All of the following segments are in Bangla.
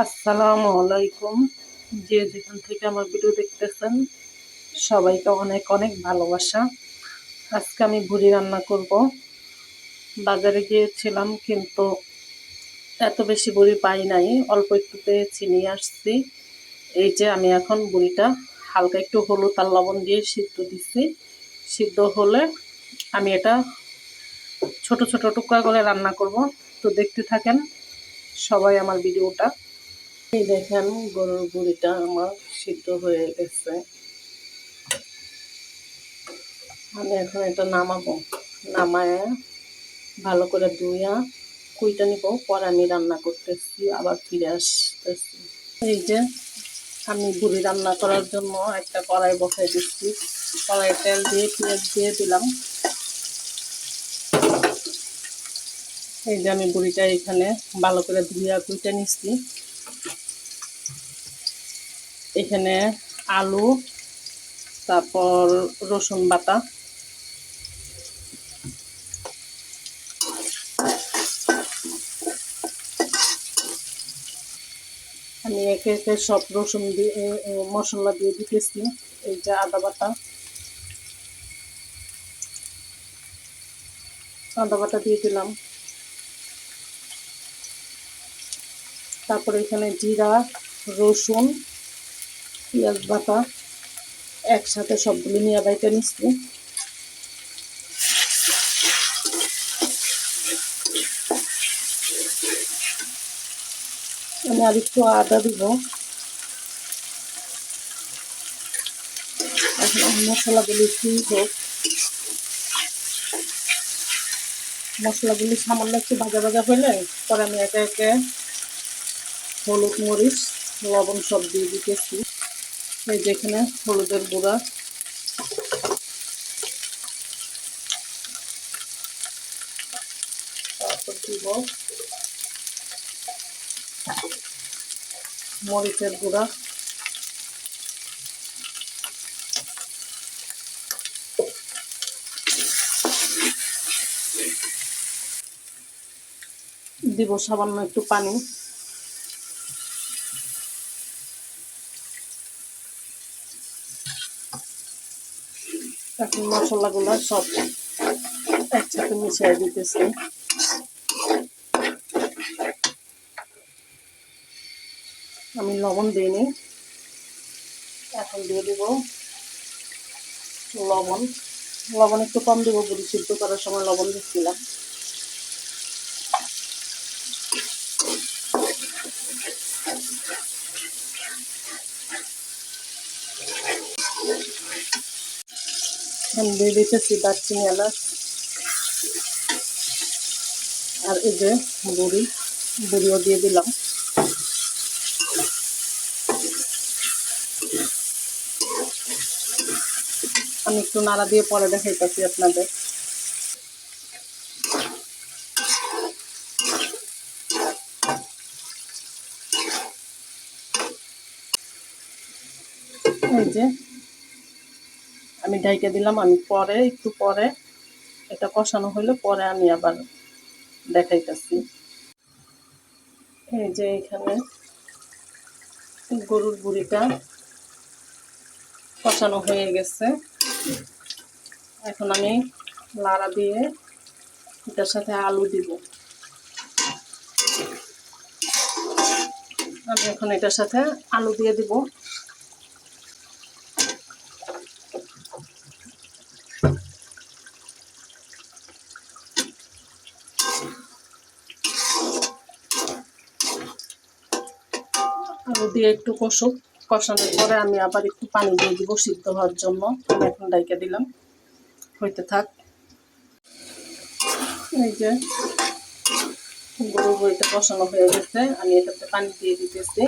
আসসালামু আলাইকুম। যে যেখান থেকে আমার ভিডিও দেখতেছেন সবাইকে অনেক অনেক ভালোবাসা। আজকে আমি ভুড়ি রান্না করব। বাজারে গিয়েছিলাম কিন্তু এত বেশি ভুড়ি পাই নাই, অল্প একটু পেয়েছি, নিয়ে আসছি। এই যে আমি এখন ভুড়িটা হালকা একটু হলুদ আর লবণ দিয়ে সিদ্ধ দিচ্ছি। সিদ্ধ হলে আমি এটা ছোট ছোট টুকরা করে রান্না করব। তো দেখতে থাকেন সবাই আমার ভিডিওটা। এই দেখেন গরুর ভুড়িটা আমার সিদ্ধ হয়ে গেছে। আমি এখন এটা নামাবো। নামায় ভালো করে ধুইয়া কুইটা নিব, পরে আমি রান্না করতেছি, আবার ফিরে আসতেছি। এই যে আমি ভুড়ি রান্না করার জন্য একটা কড়াই বসাই দিচ্ছি। কড়াই তেল দিয়ে পেঁয়াজ দিয়ে দিলাম। এই যে আমি ভুড়িটা এখানে ভালো করে ধুইয়া কুইটা নিচ্ছি। এখানে আলু, তারপর রসুন বাটা, আমি একে একে সব রসুন দিয়ে মশলা দিয়ে দিতেছি। এই যে আদা বাটা, আদা বাটা দিয়ে দিলাম। তারপরে এখানে জিরা, রসুন, পেঁয়াজ বাটা একসাথে সবগুলো নিয়ে বাইটে নিচ্ছি। আমি আর একটু আদা দিব। এখন মশলাগুলি ঠিক হোক। মশলাগুলি সামান্য একটু ভাজা ভাজা হলে পরে আমি একে একে হলুদ, মরিচ, লবণ সব দিয়ে দিতেছি। এই যেখানে হলুদের গুঁড়া, তারপর দিব মরিচের গুঁড়া, দিব সামান্য একটু পানি। এখন মশলাগুলো সব একসাথে মিশিয়ে দিতেছি। আমি লবণ দিইনি, এখন দিয়ে দিব লবণ। লবণ একটু কম দেবো, ভুড়ি সিদ্ধ করার সময় লবণ দিচ্ছিলাম। দিয়ে দিতেছি দারচিনি, এলাচ আর এই যে বুড়িও দিয়ে দিলাম। আমি একটু নাড়া দিয়ে পরে দেখাইতেছি আপনাদের। এই যে আমি ঢাইকে দিলাম। আমি পরে একটু পরে এটা কষানো হলে পরে আমি আবার দেখাইতেছি। এই যে এখানে গরুর ভুড়িটা কষানো হয়ে গেছে। এখন আমি লাড়া দিয়ে এটার সাথে আলু দিব। আমি এখন এটার সাথে আলু দিয়ে দিব। আলু দিয়ে একটু কষুক। কষানোর পরে আমি আবার একটু পানি দিয়ে দিব সিদ্ধ হওয়ার জন্য। আমি এখন ডাইকে দিলাম, হইতে থাক। এই যে গরুর ভুড়িটা কষানো হয়ে গেছে, আমি এটাতে পানি দিয়ে দিতেছি।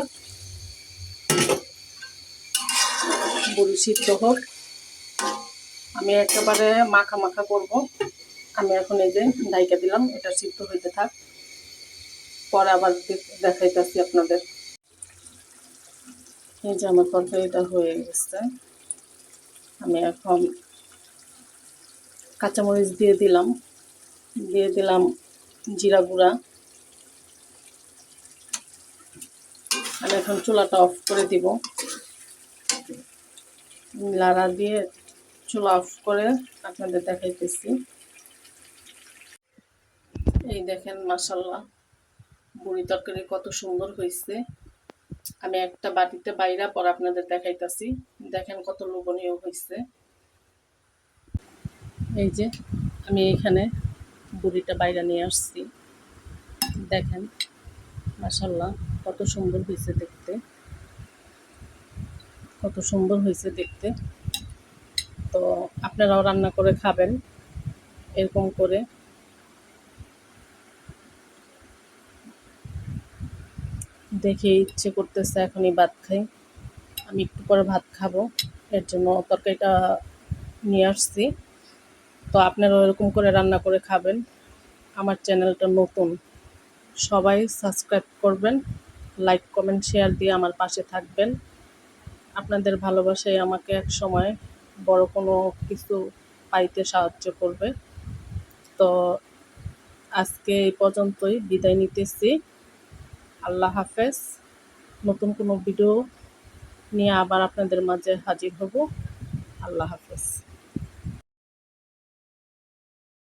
ভুড়ি সিদ্ধ হোক, আমি একেবারে মাখা মাখা করব। আমি এখন এই যে ডাইকা দিলাম, এটা সিদ্ধ হইতে থাক, পরে আবার দেখাইতেছি আপনাদের। এই যে আমার তরকারিটা হয়ে গেছে। আমি এখন কাঁচামরিচ দিয়ে দিলাম, জিরা গুঁড়া, আমি এখন চুলাটা অফ করে দিব। লাড়া দিয়ে চুলা অফ করে আপনাদের দেখাইতেছি। এই দেখেন মাশাআল্লাহ বুড়ি তরকারি কত সুন্দর হয়েছে। আমি একটা বাটিতে বাইরা পর আপনাদের দেখাইতেছি। দেখেন কত লোভনীয় হয়েছে। এই যে আমি এখানে বুড়িটা বাইরা নিয়ে আসছি। দেখেন মাশাআল্লাহ কত সুন্দর হয়েছে দেখতে, কত সুন্দর হয়েছে দেখতে। তো আপনারাও রান্না করে খাবেন এরকম করে। দেখে ইচ্ছে করতেছে এখনই ভাত খাই। আমি একটু পরে ভাত খাবো, এর জন্য তরকারিটা নিয়ে আসছি। তো আপনারাও এরকম করে রান্না করে খাবেন। আমার চ্যানেলটা নতুন, সবাই সাবস্ক্রাইব করবেন, লাইক কমেন্ট শেয়ার দিয়ে আমার পাশে থাকবেন। আপনাদের ভালোবাসাই আমাকে এক সময় বড় কোনো কিছু পাইতে সাহায্য করবে। তো আজকে এই পর্যন্তই বিদায় নিতেছি। আল্লাহ হাফেজ। নতুন কোনো ভিডিও নিয়ে আবার আপনাদের মাঝে হাজির হব। আল্লাহ হাফেজ।